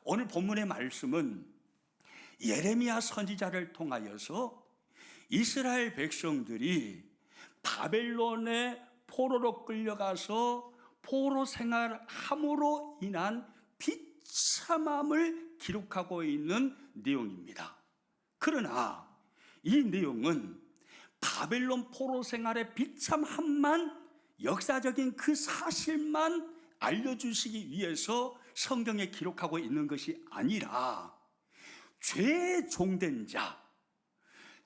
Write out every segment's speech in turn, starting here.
오늘 본문의 말씀은 예레미야 선지자를 통하여서 이스라엘 백성들이 바벨론의 포로로 끌려가서 포로 생활함으로 인한 비참함을 기록하고 있는 내용입니다. 그러나 이 내용은 바벨론 포로 생활의 비참함만, 역사적인 그 사실만 알려주시기 위해서 성경에 기록하고 있는 것이 아니라 죄에 종된 자,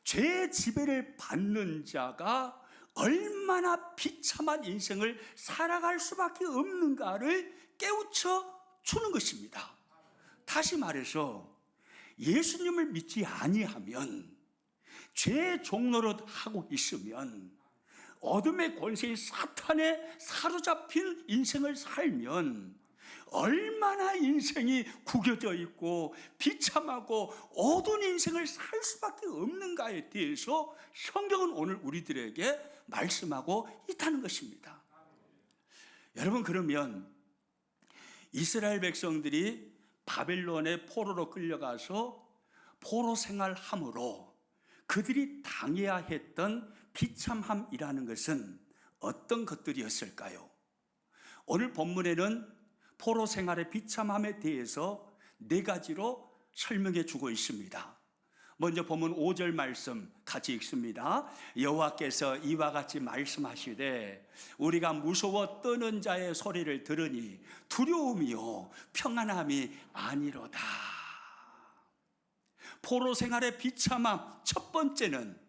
죄의 지배를 받는 자가 얼마나 비참한 인생을 살아갈 수밖에 없는가를 깨우쳐 주는 것입니다. 다시 말해서 예수님을 믿지 아니하면, 죄의 종노릇 하고 있으면, 어둠의 권세인 사탄에 사로잡힌 인생을 살면 얼마나 인생이 구겨져 있고 비참하고 어두운 인생을 살 수밖에 없는가에 대해서 성경은 오늘 우리들에게 말씀하고 있다는 것입니다. 여러분, 그러면 이스라엘 백성들이 바벨론의 포로로 끌려가서 포로 생활함으로 그들이 당해야 했던 비참함이라는 것은 어떤 것들이었을까요? 오늘 본문에는 포로 생활의 비참함에 대해서 4가지로 설명해 주고 있습니다. 먼저 본문 5절 말씀 같이 읽습니다. 여호와께서 이와 같이 말씀하시되 우리가 무서워 떠는 자의 소리를 들으니 두려움이요 평안함이 아니로다. 포로 생활의 비참함 첫 번째는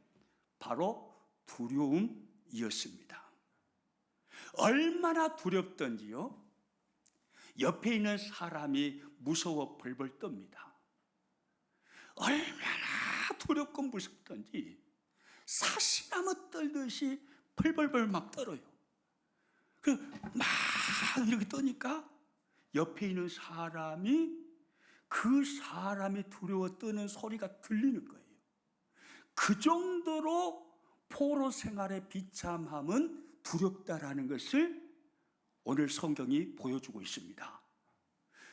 바로 두려움이었습니다. 얼마나 두렵던지요, 옆에 있는 사람이 무서워 벌벌 떱니다. 얼마나 두렵고 무섭던지 사시나무 떨듯이 벌벌벌 막 떨어요. 막 이렇게 떠니까 옆에 있는 사람이, 그 사람이 두려워 떠는 소리가 들리는 거예요. 그 정도로 포로 생활의 비참함은 두렵다라는 것을 오늘 성경이 보여주고 있습니다.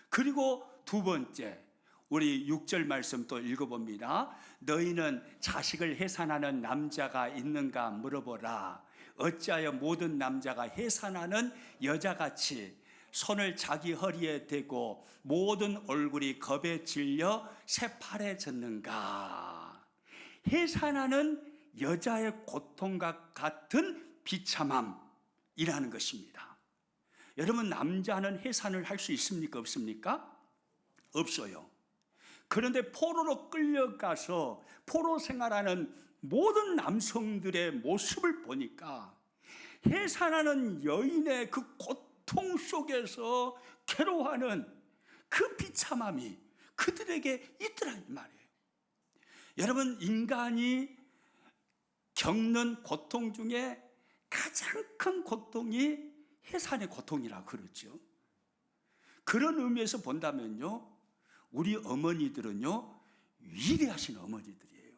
그리고 두 번째, 우리 6절 말씀 또 읽어봅니다. 너희는 자식을 해산하는 남자가 있는가 물어보라. 어찌하여 모든 남자가 해산하는 여자같이 손을 자기 허리에 대고 모든 얼굴이 겁에 질려 새파래졌는가. 해산하는 여자의 고통과 같은 비참함이라는 것입니다. 여러분, 남자는 해산을 할 수 있습니까? 없습니까? 없어요. 그런데 포로로 끌려가서 포로 생활하는 모든 남성들의 모습을 보니까 해산하는 여인의 그 고통 속에서 괴로워하는 그 비참함이 그들에게 있더라 이 말이에요. 여러분, 인간이 겪는 고통 중에 가장 큰 고통이 해산의 고통이라고 그러죠. 그런 의미에서 본다면요, 우리 어머니들은요 위대하신 어머니들이에요.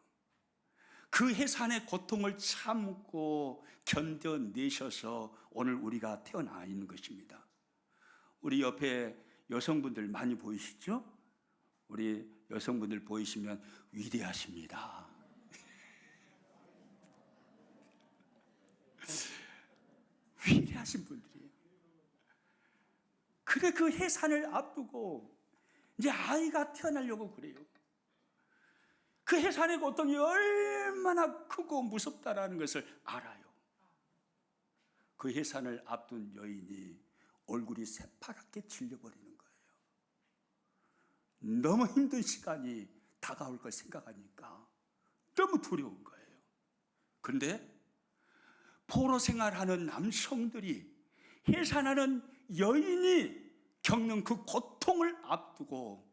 그 해산의 고통을 참고 견뎌내셔서 오늘 우리가 태어나 있는 것입니다. 우리 옆에 여성분들 많이 보이시죠? 우리 여성분들 보이시면 위대하십니다. 위대하신 분들이에요. 그래, 그 해산을 앞두고 이제 아이가 태어나려고 그래요. 그 해산의 고통이 얼마나 크고 무섭다라는 것을 알아요. 그 해산을 앞둔 여인이 얼굴이 새파랗게 질려버리는 거예요. 너무 힘든 시간이 다가올 걸 생각하니까 너무 두려운 거예요. 그런데 포로 생활하는 남성들이, 해산하는 여인이 겪는 그 고통을 앞두고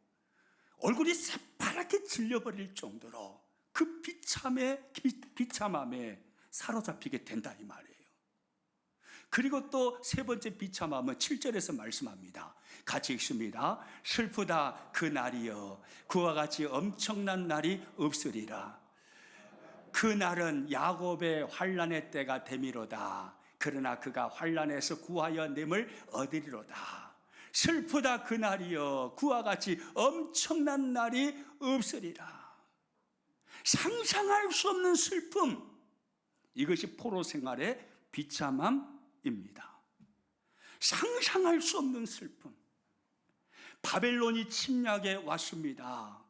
얼굴이 새파랗게 질려버릴 정도로 그 비참함에 사로잡히게 된다 이 말이에요. 그리고 또 세 번째 비참함은 7절에서 말씀합니다. 같이 읽습니다. 슬프다 그 날이여, 그와 같이 엄청난 날이 없으리라. 그 날은 야곱의 환난의 때가 되미로다. 그러나 그가 환난에서 구하여 냄을 얻으리로다. 슬프다 그날이여 그와 같이 엄청난 날이 없으리라. 상상할 수 없는 슬픔, 이것이 포로 생활의 비참함입니다. 상상할 수 없는 슬픔. 바벨론이 침략에 왔습니다.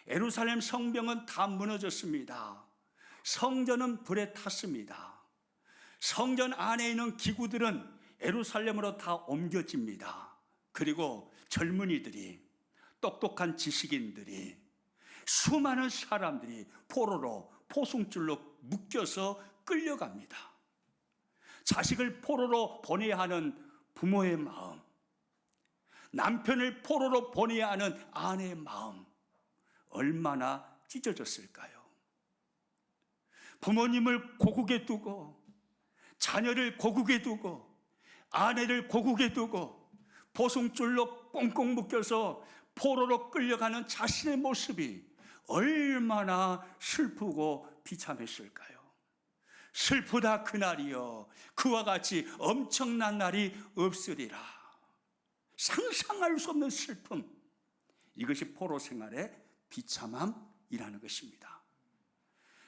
예루살렘 성벽은 다 무너졌습니다. 성전은 불에 탔습니다. 성전 안에 있는 기구들은 예루살렘으로 다 옮겨집니다. 그리고 젊은이들이, 똑똑한 지식인들이, 수많은 사람들이 포로로, 포승줄로 묶여서 끌려갑니다. 자식을 포로로 보내야 하는 부모의 마음, 남편을 포로로 보내야 하는 아내의 마음, 얼마나 찢어졌을까요? 부모님을 고국에 두고, 자녀를 고국에 두고, 아내를 고국에 두고 포승줄로 꽁꽁 묶여서 포로로 끌려가는 자신의 모습이 얼마나 슬프고 비참했을까요? 슬프다 그날이여 그와 같이 엄청난 날이 없으리라. 상상할 수 없는 슬픔, 이것이 포로 생활의 비참함이라는 것입니다.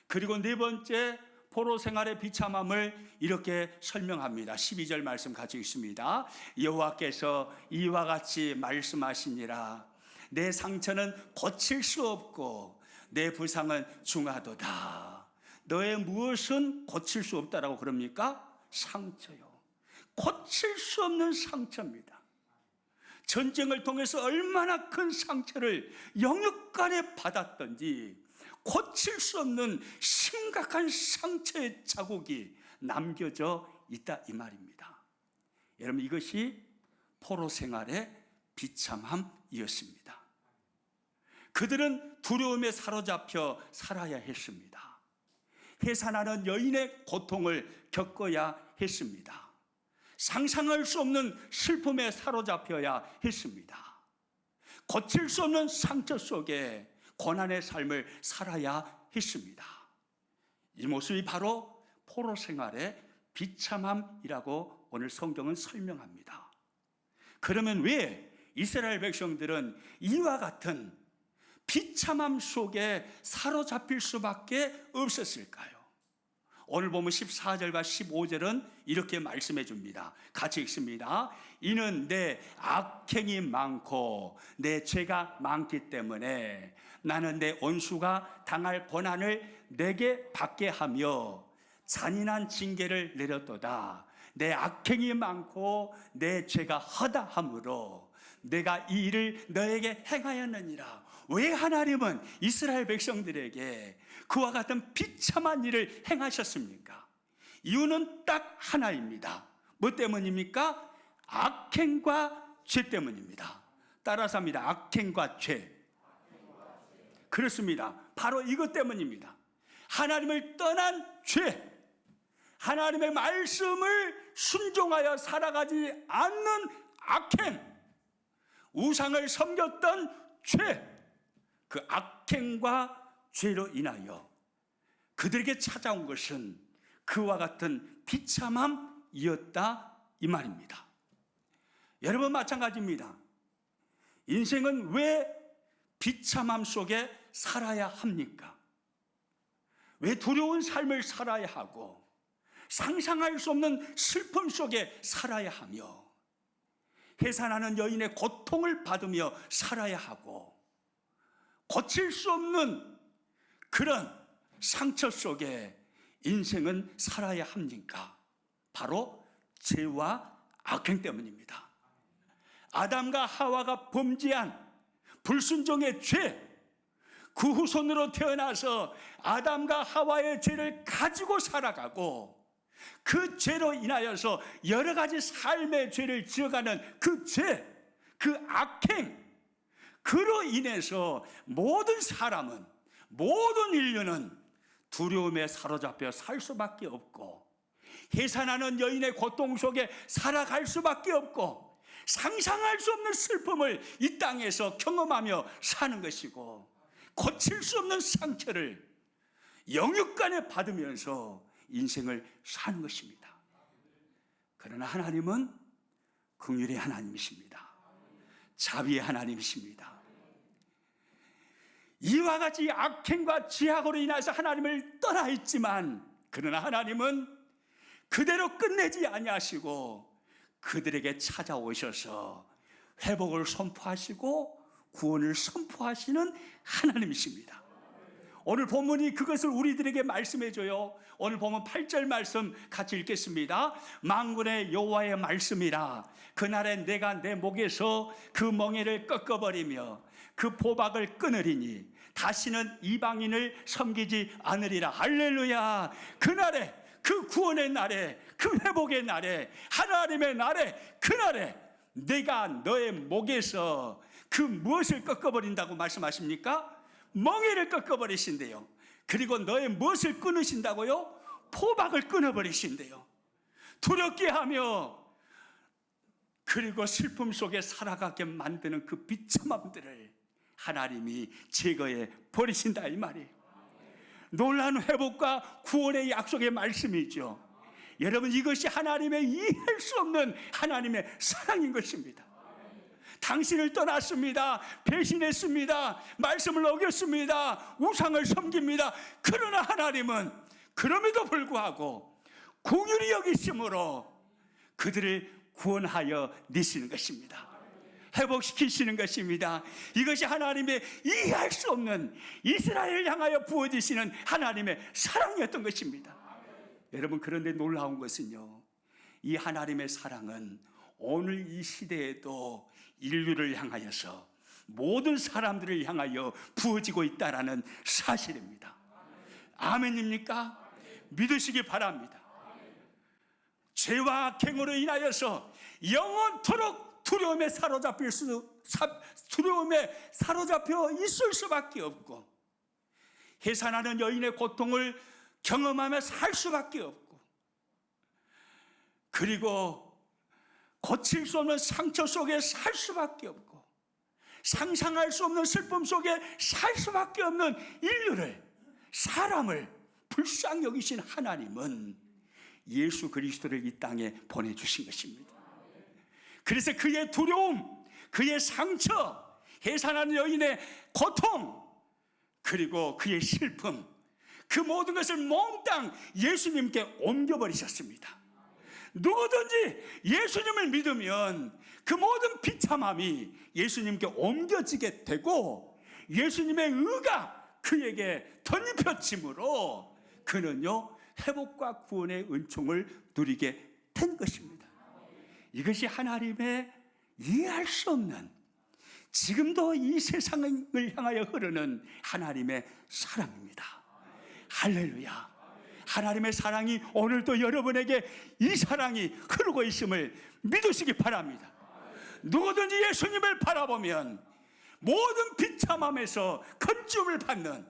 그리고 네 번째, 포로 생활의 비참함을 이렇게 설명합니다. 12절 말씀 같이 읽습니다. 여호와께서 이와 같이 말씀하시니라. 내 상처는 고칠 수 없고 내 부상은 중하도다. 너의 무엇은 고칠 수 없다라고 그럽니까? 상처요. 고칠 수 없는 상처입니다. 전쟁을 통해서 얼마나 큰 상처를 영육간에 받았던지 고칠 수 없는 심각한 상처의 자국이 남겨져 있다 이 말입니다. 여러분, 이것이 포로 생활의 비참함이었습니다. 그들은 두려움에 사로잡혀 살아야 했습니다. 해산하는 여인의 고통을 겪어야 했습니다. 상상할 수 없는 슬픔에 사로잡혀야 했습니다. 고칠 수 없는 상처 속에 고난의 삶을 살아야 했습니다. 이 모습이 바로 포로 생활의 비참함이라고 오늘 성경은 설명합니다. 그러면 왜 이스라엘 백성들은 이와 같은 비참함 속에 사로잡힐 수밖에 없었을까요? 오늘 보면 14절과 15절은 이렇게 말씀해 줍니다. 같이 읽습니다. 이는 내 악행이 많고 내 죄가 많기 때문에 나는 내 원수가 당할 고난을 내게 받게 하며 잔인한 징계를 내렸도다. 내 악행이 많고 내 죄가 허다함으로 내가 이 일을 너에게 행하였느니라. 왜 하나님은 이스라엘 백성들에게 그와 같은 비참한 일을 행하셨습니까? 이유는 딱 하나입니다. 뭐 때문입니까? 악행과 죄 때문입니다. 따라서 합니다. 악행과 죄. 그렇습니다. 바로 이것 때문입니다. 하나님을 떠난 죄, 하나님의 말씀을 순종하여 살아가지 않는 악행, 우상을 섬겼던 죄, 그 악행과 죄로 인하여 그들에게 찾아온 것은 그와 같은 비참함이었다 이 말입니다. 여러분, 마찬가지입니다. 인생은 왜 비참함 속에 살아야 합니까? 왜 두려운 삶을 살아야 하고 상상할 수 없는 슬픔 속에 살아야 하며 해산하는 여인의 고통을 받으며 살아야 하고 고칠 수 없는 그런 상처 속에 인생은 살아야 합니까? 바로 죄와 악행 때문입니다. 아담과 하와가 범죄한 불순종의 죄, 그 후손으로 태어나서 아담과 하와의 죄를 가지고 살아가고 그 죄로 인하여서 여러 가지 삶의 죄를 지어가는 그 죄, 그 악행, 그로 인해서 모든 사람은, 모든 인류는 두려움에 사로잡혀 살 수밖에 없고 해산하는 여인의 고통 속에 살아갈 수밖에 없고 상상할 수 없는 슬픔을 이 땅에서 경험하며 사는 것이고 고칠 수 없는 상처를 영육간에 받으면서 인생을 사는 것입니다. 그러나 하나님은 긍휼의 하나님이십니다. 자비의 하나님이십니다. 이와 같이 악행과 죄악으로 인해서 하나님을 떠나 있지만, 그러나 하나님은 그대로 끝내지 아니하시고 그들에게 찾아오셔서 회복을 선포하시고 구원을 선포하시는 하나님이십니다. 오늘 본문이 그것을 우리들에게 말씀해줘요. 오늘 보면 8절 말씀 같이 읽겠습니다. 만군의 여호와의 말씀이라. 그날에 내가 내 목에서 그 멍에를 꺾어버리며 그 포박을 끊으리니 다시는 이방인을 섬기지 않으리라. 할렐루야. 그날에, 그 구원의 날에, 그 회복의 날에, 하나님의 날에, 그날에 내가 너의 목에서 그 무엇을 꺾어버린다고 말씀하십니까? 멍에를 꺾어버리신대요. 그리고 너의 무엇을 끊으신다고요? 포박을 끊어버리신대요. 두렵게 하며 그리고 슬픔 속에 살아가게 만드는 그 비참함들을 하나님이 제거해 버리신다 이 말이에요. 놀라운 회복과 구원의 약속의 말씀이죠. 여러분, 이것이 하나님의 이해할 수 없는 하나님의 사랑인 것입니다. 당신을 떠났습니다. 배신했습니다. 말씀을 어겼습니다. 우상을 섬깁니다. 그러나 하나님은 그럼에도 불구하고 긍휼히 여기심으로 그들을 구원하여 내시는 것입니다. 회복시키시는 것입니다. 이것이 하나님의 이해할 수 없는, 이스라엘을 향하여 부어지시는 하나님의 사랑이었던 것입니다. 여러분, 그런데 놀라운 것은요, 이 하나님의 사랑은 오늘 이 시대에도 인류를 향하여서 모든 사람들을 향하여 부어지고 있다라는 사실입니다. 아멘입니까? 믿으시기 바랍니다. 죄와 악행으로 인하여서 영원토록 두려움에 사로잡혀 있을 수밖에 없고, 해산하는 여인의 고통을 경험하며 살 수밖에 없고, 그리고 고칠 수 없는 상처 속에 살 수밖에 없고, 상상할 수 없는 슬픔 속에 살 수밖에 없는 인류를, 사람을 불쌍히 여기신 하나님은 예수 그리스도를 이 땅에 보내주신 것입니다. 그래서 그의 두려움, 그의 상처, 해산하는 여인의 고통, 그리고 그의 슬픔, 그 모든 것을 몽땅 예수님께 옮겨버리셨습니다. 누구든지 예수님을 믿으면 그 모든 비참함이 예수님께 옮겨지게 되고, 예수님의 의가 그에게 덧입혀짐으로 그는요 회복과 구원의 은총을 누리게 된 것입니다. 이것이 하나님의 이해할 수 없는, 지금도 이 세상을 향하여 흐르는 하나님의 사랑입니다. 할렐루야. 하나님의 사랑이 오늘도 여러분에게 이 사랑이 흐르고 있음을 믿으시기 바랍니다. 누구든지 예수님을 바라보면 모든 비참함에서 건짐을 받는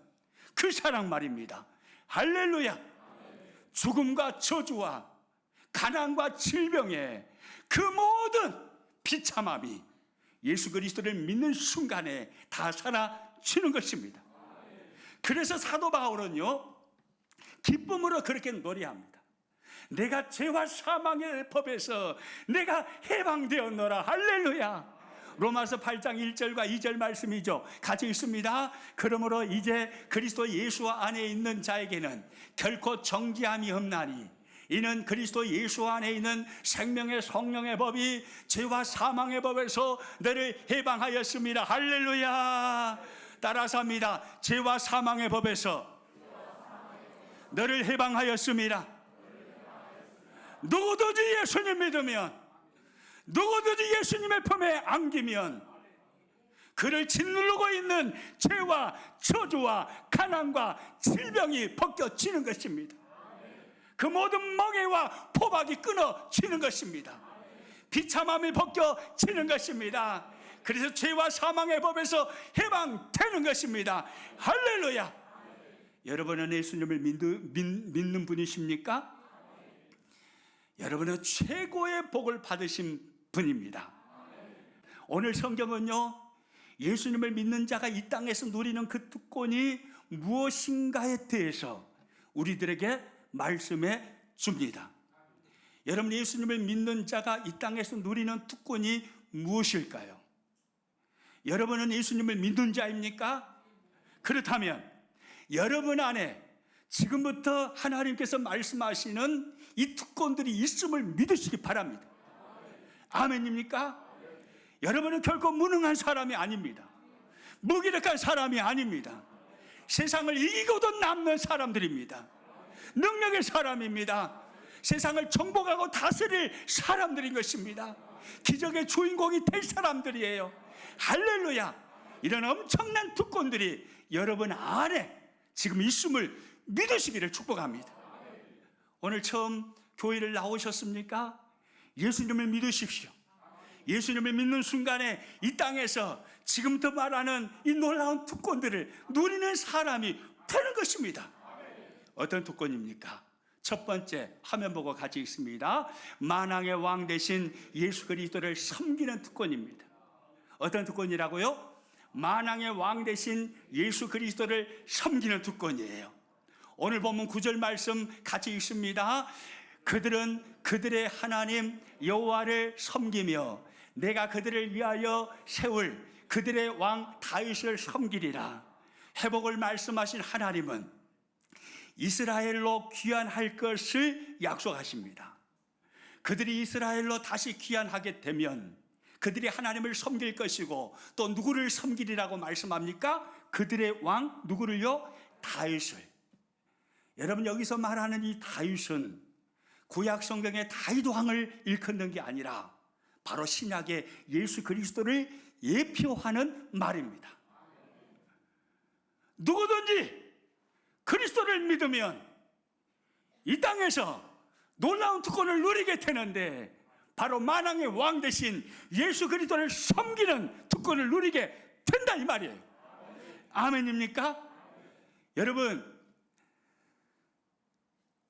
그 사랑 말입니다. 할렐루야. 죽음과 저주와 가난과 질병의 그 모든 비참함이 예수 그리스도를 믿는 순간에 다 사라지는 것입니다. 그래서 사도 바울은요 기쁨으로 그렇게 노래합니다. 내가 죄와 사망의 법에서 내가 해방되었노라. 할렐루야. 로마서 8장 1절과 2절 말씀이죠. 같이 읽습니다. 그러므로 이제 그리스도 예수 안에 있는 자에게는 결코 정죄함이 없나니, 이는 그리스도 예수 안에 있는 생명의 성령의 법이 죄와 사망의 법에서 너를 해방하였습니다. 할렐루야. 따라서 합니다. 죄와 사망의 법에서 너를 해방하였습니다. 누구든지 예수님 믿으면, 누구든지 예수님의 품에 안기면 그를 짓누르고 있는 죄와 저주와 가난과 질병이 벗겨지는 것입니다. 그 모든 멍에와 포박이 끊어지는 것입니다. 비참함이 벗겨지는 것입니다. 그래서 죄와 사망의 법에서 해방되는 것입니다. 할렐루야. 여러분은 예수님을 믿는 분이십니까? 여러분은 최고의 복을 받으신 분입니다. 오늘 성경은요 예수님을 믿는 자가 이 땅에서 누리는 그 특권이 무엇인가에 대해서 우리들에게 말씀해 줍니다. 여러분, 예수님을 믿는 자가 이 땅에서 누리는 특권이 무엇일까요? 여러분은 예수님을 믿는 자입니까? 그렇다면 여러분 안에 지금부터 하나님께서 말씀하시는 이 특권들이 있음을 믿으시기 바랍니다. 아멘입니까? 여러분은 결코 무능한 사람이 아닙니다. 무기력한 사람이 아닙니다. 세상을 이기고도 남는 사람들입니다. 능력의 사람입니다. 세상을 정복하고 다스릴 사람들인 것입니다. 기적의 주인공이 될 사람들이에요. 할렐루야. 이런 엄청난 특권들이 여러분 안에 지금 있음을 믿으시기를 축복합니다. 오늘 처음 교회를 나오셨습니까? 예수님을 믿으십시오. 예수님을 믿는 순간에 이 땅에서 지금부터 말하는 이 놀라운 특권들을 누리는 사람이 되는 것입니다. 어떤 특권입니까? 첫 번째, 화면 보고 같이 읽습니다. 만왕의 왕 대신 예수 그리스도를 섬기는 특권입니다. 어떤 특권이라고요? 만왕의 왕 대신 예수 그리스도를 섬기는 특권이에요. 오늘 본문 9절 말씀 같이 읽습니다. 그들은 그들의 하나님 여호와를 섬기며 내가 그들을 위하여 세울 그들의 왕 다윗을 섬기리라. 회복을 말씀하신 하나님은 이스라엘로 귀환할 것을 약속하십니다. 그들이 이스라엘로 다시 귀환하게 되면 그들이 하나님을 섬길 것이고 또 누구를 섬기리라고 말씀합니까? 그들의 왕 누구를요? 다윗을. 여러분, 여기서 말하는 이 다윗은 구약 성경의 다윗 왕을 일컫는 게 아니라 바로 신약의 예수 그리스도를 예표하는 말입니다. 누구든지 그리스도를 믿으면 이 땅에서 놀라운 특권을 누리게 되는데 바로 만왕의 왕 대신 예수 그리스도를 섬기는 특권을 누리게 된다 이 말이에요. 아멘입니까? 여러분,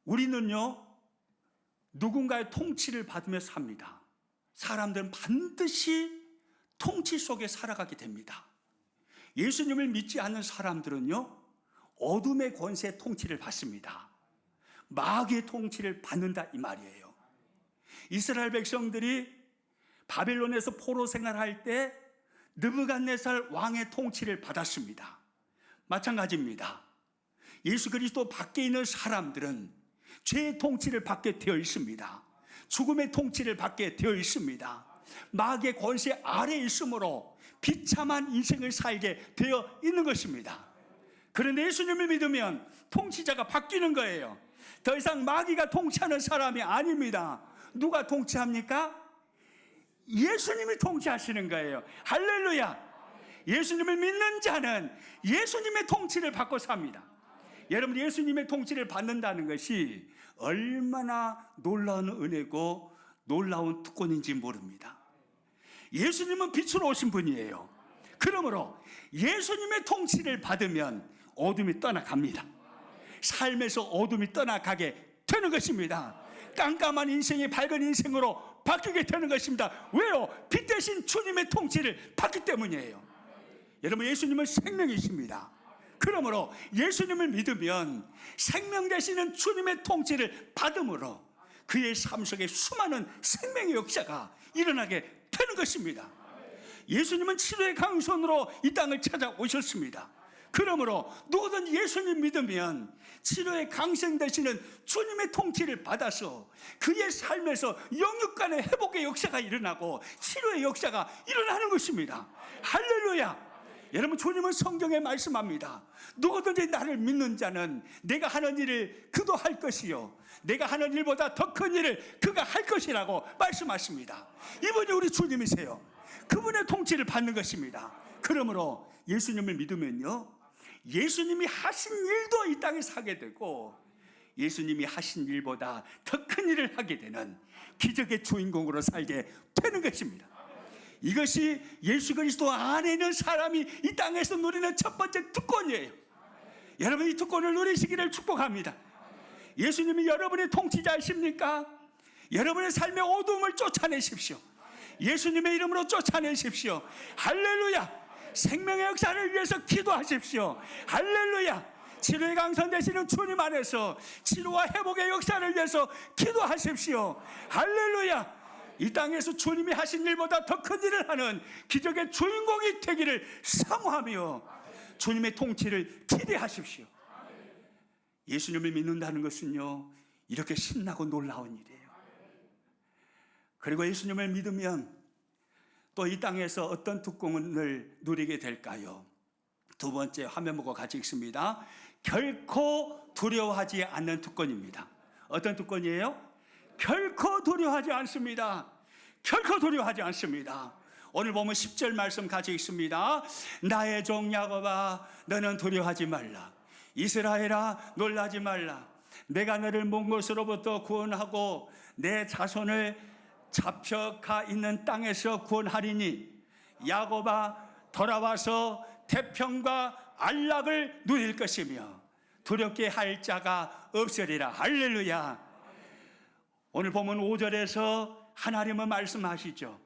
우리는요 누군가의 통치를 받으며 삽니다. 사람들은 반드시 통치 속에 살아가게 됩니다. 예수님을 믿지 않는 사람들은요 어둠의 권세의 통치를 받습니다. 마귀의 통치를 받는다 이 말이에요. 이스라엘 백성들이 바벨론에서 포로 생활할 때 느부갓네살 왕의 통치를 받았습니다. 마찬가지입니다. 예수 그리스도 밖에 있는 사람들은 죄의 통치를 받게 되어 있습니다. 죽음의 통치를 받게 되어 있습니다. 마귀의 권세 아래에 있으므로 비참한 인생을 살게 되어 있는 것입니다. 그런데 예수님을 믿으면 통치자가 바뀌는 거예요. 더 이상 마귀가 통치하는 사람이 아닙니다. 누가 통치합니까? 예수님이 통치하시는 거예요. 할렐루야. 예수님을 믿는 자는 예수님의 통치를 받고 삽니다. 여러분, 예수님의 통치를 받는다는 것이 얼마나 놀라운 은혜고 놀라운 특권인지 모릅니다. 예수님은 빛으로 오신 분이에요. 그러므로 예수님의 통치를 받으면 어둠이 떠나갑니다. 삶에서 어둠이 떠나가게 되는 것입니다. 깜깜한 인생이 밝은 인생으로 바뀌게 되는 것입니다. 왜요? 빛 대신 주님의 통치를 받기 때문이에요. 여러분, 예수님은 생명이십니다. 그러므로 예수님을 믿으면 생명 되시는 주님의 통치를 받음으로 그의 삶 속에 수많은 생명의 역사가 일어나게 되는 것입니다. 예수님은 치료의 강손으로 이 땅을 찾아오셨습니다. 그러므로 누구든 예수님 믿으면 치료의 강생 되시는 주님의 통치를 받아서 그의 삶에서 영육간의 회복의 역사가 일어나고 치료의 역사가 일어나는 것입니다. 할렐루야. 여러분, 주님은 성경에 말씀합니다. 누구든지 나를 믿는 자는 내가 하는 일을 그도 할 것이요 내가 하는 일보다 더 큰 일을 그가 할 것이라고 말씀하십니다. 이분이 우리 주님이세요. 그분의 통치를 받는 것입니다. 그러므로 예수님을 믿으면요 예수님이 하신 일도 이 땅에서 하게 되고 예수님이 하신 일보다 더 큰 일을 하게 되는 기적의 주인공으로 살게 되는 것입니다. 이것이 예수 그리스도 안에 있는 사람이 이 땅에서 누리는 첫 번째 특권이에요. 여러분, 이 특권을 누리시기를 축복합니다. 예수님이 여러분의 통치자이십니까? 여러분의 삶의 어두움을 쫓아내십시오. 예수님의 이름으로 쫓아내십시오. 할렐루야. 생명의 역사를 위해서 기도하십시오. 할렐루야. 치료의 강선 되시는 주님 안에서 치료와 회복의 역사를 위해서 기도하십시오. 할렐루야. 이 땅에서 주님이 하신 일보다 더 큰 일을 하는 기적의 주인공이 되기를 사모하며 주님의 통치를 기대하십시오. 예수님을 믿는다는 것은요, 이렇게 신나고 놀라운 일이에요. 그리고 예수님을 믿으면 또 이 땅에서 어떤 특권을 누리게 될까요? 두 번째, 화면 보고 같이 읽습니다. 결코 두려워하지 않는 특권입니다. 어떤 특권이에요? 결코 두려워하지 않습니다. 결코 두려워하지 않습니다. 오늘 보면 10절 말씀 같이 읽습니다. 나의 종 야곱아, 너는 두려워하지 말라. 이스라엘아, 놀라지 말라. 내가 너를 먼 곳으로부터 구원하고 내 자손을 잡혀가 있는 땅에서 구원하리니 야곱아, 돌아와서 태평과 안락을 누릴 것이며 두렵게 할 자가 없으리라. 할렐루야. 오늘 보면 5절에서 하나님은 말씀하시죠.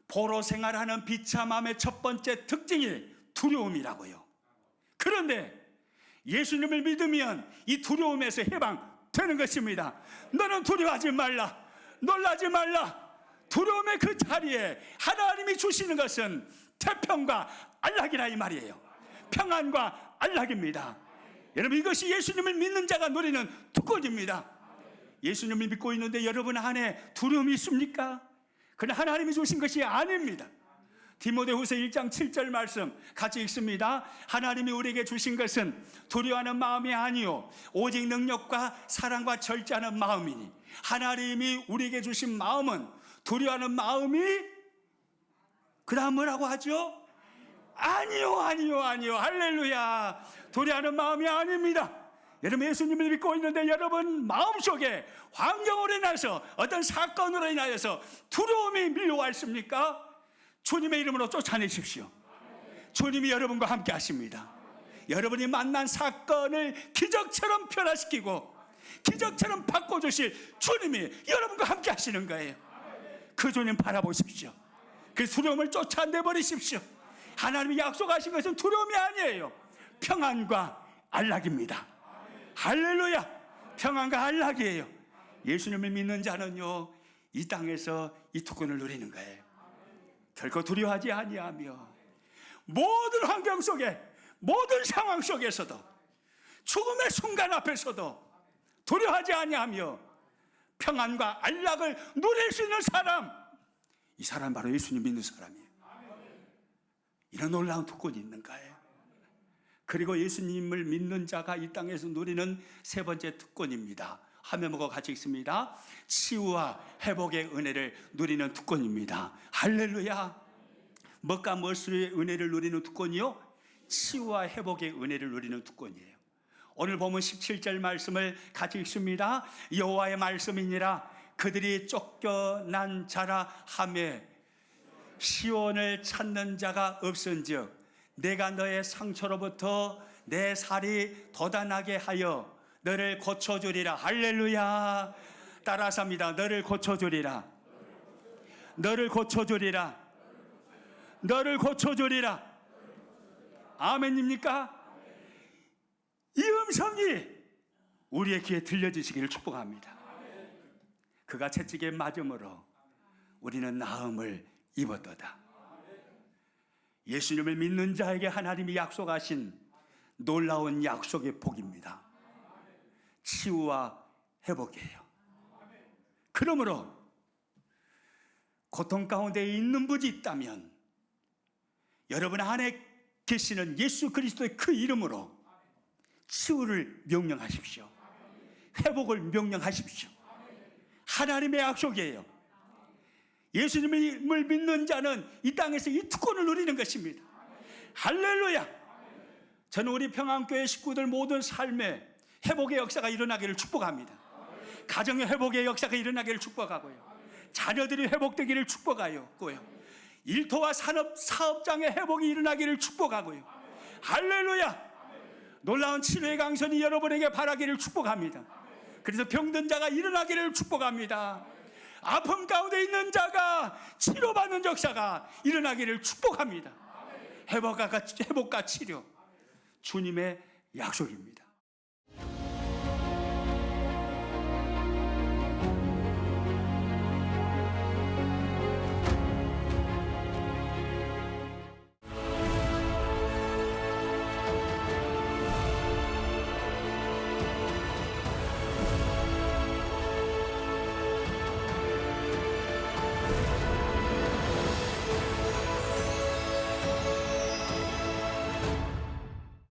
포로 생활하는 비참함의 첫 번째 특징이 두려움이라고요. 그런데 예수님을 믿으면 이 두려움에서 해방되는 것입니다. 너는 두려워하지 말라. 놀라지 말라. 두려움의 그 자리에 하나님이 주시는 것은 태평과 안락이라 이 말이에요. 평안과 안락입니다. 여러분, 이것이 예수님을 믿는 자가 누리는 특권입니다. 예수님을 믿고 있는데 여러분 안에 두려움이 있습니까? 그냥 하나님이 주신 것이 아닙니다. 디모데후서 1장 7절 말씀 같이 읽습니다. 하나님이 우리에게 주신 것은 두려워하는 마음이 아니요 오직 능력과 사랑과 절제하는 마음이니, 하나님이 우리에게 주신 마음은 두려워하는 마음이 그 다음 뭐라고 하죠? 아니요. 할렐루야. 두려워하는 마음이 아닙니다. 여러분, 예수님을 믿고 있는데 여러분 마음속에 환경으로 인해서 어떤 사건으로 인하여서 두려움이 밀려와 있습니까? 주님의 이름으로 쫓아내십시오. 주님이 여러분과 함께 하십니다. 여러분이 만난 사건을 기적처럼 변화시키고 기적처럼 바꿔주실 주님이 여러분과 함께 하시는 거예요. 그 주님 바라보십시오. 그 두려움을 쫓아내버리십시오. 하나님이 약속하신 것은 두려움이 아니에요. 평안과 안락입니다. 할렐루야. 평안과 안락이에요. 예수님을 믿는 자는요, 이 땅에서 이 특권을 누리는 거예요. 결코 두려워하지 아니하며 모든 환경 속에, 모든 상황 속에서도, 죽음의 순간 앞에서도 두려워하지 아니하며 평안과 안락을 누릴 수 있는 사람, 이 사람 바로 예수님 믿는 사람이에요. 이런 놀라운 특권이 있는 거예요. 그리고 예수님을 믿는 자가 이 땅에서 누리는 세 번째 특권입니다. 화면 보고 같이 읽습니다. 치유와 회복의 은혜를 누리는 특권입니다. 할렐루야. 뭐가 무엇의 은혜를 누리는 특권이요? 치유와 회복의 은혜를 누리는 특권이에요. 오늘 보면 17절 말씀을 같이 읽습니다. 여호와의 말씀이니라. 그들이 쫓겨난 자라 하며 시온을 찾는 자가 없은즉 내가 너의 상처로부터 내 살이 돋아나게 하여 너를 고쳐주리라. 할렐루야. 따라서 합니다. 너를 고쳐주리라. 너를 고쳐주리라. 너를 고쳐주리라. 아멘입니까? 이 음성이 우리의 귀에 들려주시기를 축복합니다. 그가 채찍에 맞음으로 우리는 나음을 입었도다. 예수님을 믿는 자에게 하나님이 약속하신 놀라운 약속의 복입니다. 치유와 회복이에요. 그러므로 고통 가운데 있는 분이 있다면 여러분 안에 계시는 예수 그리스도의 그 이름으로 치유를 명령하십시오. 회복을 명령하십시오. 하나님의 약속이에요. 예수님을 믿는 자는 이 땅에서 이 특권을 누리는 것입니다. 할렐루야. 저는 우리 평안교회 식구들 모든 삶에 회복의 역사가 일어나기를 축복합니다. 가정의 회복의 역사가 일어나기를 축복하고요, 자녀들이 회복되기를 축복하고요, 일터와 산업 사업장의 회복이 일어나기를 축복하고요. 할렐루야. 놀라운 치료의 강선이 여러분에게 바라기를 축복합니다. 그래서 병든 자가 일어나기를 축복합니다. 아픔 가운데 있는 자가 치료받는 역사가 일어나기를 축복합니다. 회복과 치료, 주님의 약속입니다.